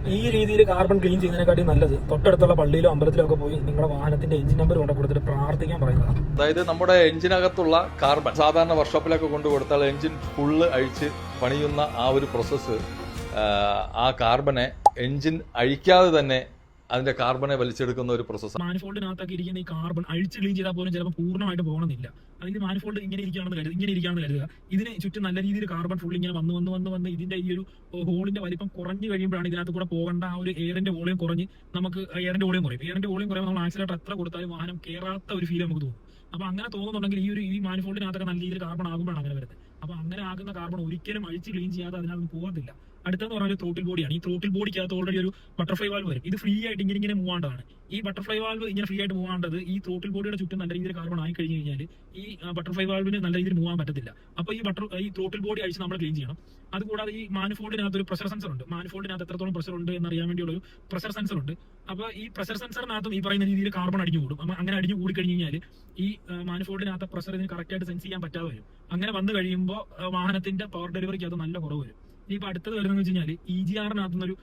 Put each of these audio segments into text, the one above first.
ഈ രീതിയിൽ carbon clean ചെയ്യുന്നതിനെക്കാട്ടി നല്ലത് തൊട്ടടുത്തുള്ള പള്ളിയിലോ അമ്പലത്തിലോ ഒക്കെ പോയി നിങ്ങളുടെ വാഹനത്തിന്റെ എഞ്ചിൻ നമ്പർ കൊണ്ട് കൊടുത്തിട്ട് പ്രാർത്ഥിക്കാൻ പറയുന്നതാണ്. അതായത് നമ്മുടെ എഞ്ചിനകത്തുള്ള കാർബൺ സാധാരണ വർക്ക്ഷോപ്പിലൊക്കെ കൊണ്ടു കൊടുത്താൽ എഞ്ചിൻ ഫുള്ള് അഴിച്ച് പണിയുന്ന ആ ഒരു പ്രോസസ്സ് ആ കാർബനെ എഞ്ചിൻ അഴിക്കാതെ തന്നെ അതിന്റെ കാർബണെ വലിച്ചെടുക്കുന്ന ഒരു പ്രോസസ്സാണ്. മാനിഫോൾഡിനകത്തൊക്കെ ഇരിക്കുന്ന ഈ കാർബൺ അഴിച്ച് ക്ലീൻ ചെയ്താൽ പോലും ചിലപ്പോൾ പൂർണ്ണമായിട്ട് പോകണമെന്നില്ല. അതിന് മാനിഫോൾഡ് ഇങ്ങനെ ഇരിക്കുകയാണെന്ന് കരുതുക. ഇതിന് ചുറ്റും നല്ല രീതിയിൽ കാർബൺ ഫുൾ ഇങ്ങനെ വന്ന് ഇതിന്റെ ഈ ഒരു ഹോളിന്റെ വലിപ്പം കുറഞ്ഞു കഴിയുമ്പോഴാണ് ഇതിനകത്ത് കൂടെ പോകേണ്ട ആ ഒരു എയറിന്റെ വോളിയം കുറഞ്ഞ് നമുക്ക് എയറിന്റെ വോളിയം കുറയും. എയറിന്റെ വോളിയം കുറയുമ്പോൾ നമ്മൾ ആക്സിലേറ്റർ എത്ര കൊടുത്താലും വാഹനം കയറാത്ത ഒരു ഫീൽ നമുക്ക് തോന്നും. അപ്പൊ അങ്ങനെ തോന്നുന്നുണ്ടെങ്കിൽ ഈ മാനിഫോൾഡിനകത്തൊക്കെ നല്ല രീതിയിൽ കാർബൺ ആകുമ്പോഴാണ് അങ്ങനെ വരുന്നത്. അപ്പൊ അങ്ങനെ ആകുന്ന കാർബൺ ഒരിക്കലും അഴിച്ച് ക്ലീൻ ചെയ്യാതെ അതിനകത്ത് പോകത്തില്ല. അടുത്തെന്ന് പറഞ്ഞാൽ ത്രോട്ടിൽ ബോഡിയാണ്. ഈ ത്രോട്ടിൽ ബോഡിക്കകത്ത് ഓൾറെഡി ഒരു ബട്ടർഫ്ലൈ വാൽവ് വരും. ഇത് ഫ്രീ ആയിട്ട് ഇങ്ങനെ മൂവ് ആണ്ടതാണ്. ഈ ബട്ടർഫ്ലൈ വാൽവ് ഇങ്ങനെ ഫ്രീ ആയിട്ട് മൂവ് ആണ്ടത് ഈ ത്രോട്ടിൽ ബോഡിയുടെ ചുറ്റും നല്ല രീതിയിൽ കാർബൺ ആയി കഴിഞ്ഞ് കഴിഞ്ഞാൽ ഈ ബട്ടർഫ്ലൈ വാൽവിന് നല്ല രീതിയിൽ മൂവ് ആൻ പറ്റത്തില്ല. അപ്പൊ ഈ ത്രോട്ടിൽ ബോഡി അഴിച്ച് നമ്മൾ ക്ലീൻ ചെയ്യണം. അതുകൂടാതെ ഈ മാനിഫോൾഡിനകത്ത് ഒരു പ്രഷർ സെൻസർ ഉണ്ട്. മാനിഫോൾഡിനകത്ത് എത്രത്തോളം പ്രഷർ ഉണ്ട് എന്നറിയാൻ വേണ്ടിയുള്ള ഒരു പ്രഷർ സെൻസർ ഉണ്ട്. അപ്പൊ ഈ പ്രഷർ സെൻസറിനകത്തും ഈ പറയുന്ന രീതിയിൽ കാർബൺ അടിഞ്ഞു കൂടും. അപ്പൊ അങ്ങനെ അടിഞ്ഞു കൂടി കഴിഞ്ഞ് കഴിഞ്ഞാൽ ഈ മാനിഫോൾഡിനകത്ത് പ്രഷർ ഇതിന് കറക്റ്റ് ആയിട്ട് സെൻസ് ചെയ്യാൻ പറ്റാതെ വരും. അങ്ങനെ വന്നു കഴിയുമ്പോൾ വാഹനത്തിന്റെ പവർ ഡെലിവറിക്ക് അത് നല്ല കുറവ് വരും. ഇനിയിപ്പോൾ അടുത്തത് വരുന്നതെന്ന് വെച്ച് കഴിഞ്ഞാൽ EGR-നകത്തുനിന്ന്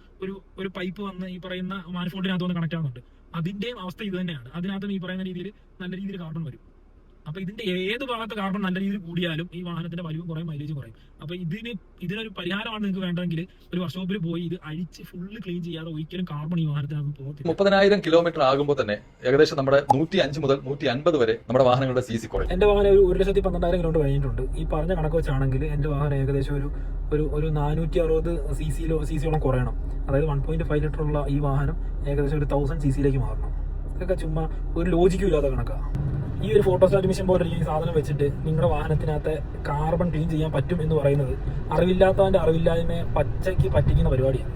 ഒരു പൈപ്പ് വന്ന് ഈ പറയുന്ന മാനിഫോൾഡിനകത്ത് വന്ന് കണക്ട് ആവുന്നുണ്ട്. അതിന്റെയും അവസ്ഥ ഇത് തന്നെയാണ്. അതിനകത്ത് ഈ പറയുന്ന രീതിയിൽ നല്ല രീതിയിൽ കാർബൺ വരും. അപ്പൊ ഇതിന്റെ ഏത് ഭാഗത്ത് കാർബൺ നല്ല രീതിയിൽ കൂടിയാലും ഈ വാഹനത്തിന്റെ വലിവും കുറയും, മൈലേജും കുറയും. അപ്പൊ ഇതിനൊരു പരിഹാരമാണ് നിങ്ങൾക്ക് വേണ്ടതെങ്കിൽ ഒരു വർക്ക്ഷോപ്പിൽ പോയി ഇത് അഴിച്ച് ഫുള്ള് ക്ലീൻ ചെയ്യാതെ ഒരിക്കലും കാർബൺ ഈ വാഹനത്തിനകത്ത് പോകത്തില്ല. 30,000 കിലോമീറ്റർ ആകുമ്പോൾ തന്നെ ഏകദേശം നമ്മുടെ 105 മുതൽ 150 വരെ നമ്മുടെ വാഹനങ്ങളുടെ CC കുറയും. എന്റെ വാഹനം ഒരു 1,12,000 കിലോമീറ്റർ കഴിഞ്ഞിട്ടുണ്ട്. ഈ പറഞ്ഞ കണക്ക് വെച്ചാണെങ്കിൽ എന്റെ വാഹനം ഏകദേശം ഒരു 460 CC-യോളം കുറയണം. അതായത് 1.5 ലിറ്റർ ഉള്ള ഈ വാഹനം ഏകദേശം ഒരു 1000 CC-യിലേക്ക് മാറണം. ഇതൊക്കെ ചുമ്മാ ഒരു ലോജിക്കും ഇല്ലാത്ത കണക്കാണ്. ഈ ഒരു ഫോട്ടോസ്റ്റാറ്റ് മെഷീൻ പോലെ ഈ സാധനം വെച്ചിട്ട് നിങ്ങളുടെ വാഹനത്തിനകത്ത് കാർബൺ ക്ലീൻ ചെയ്യാൻ പറ്റും എന്ന് പറയുന്നത് അറിവില്ലാത്തവന്റെ അറിവില്ലായ്മയെ പച്ചയ്ക്ക് പറ്റിക്കുന്ന പരിപാടിയാണ്.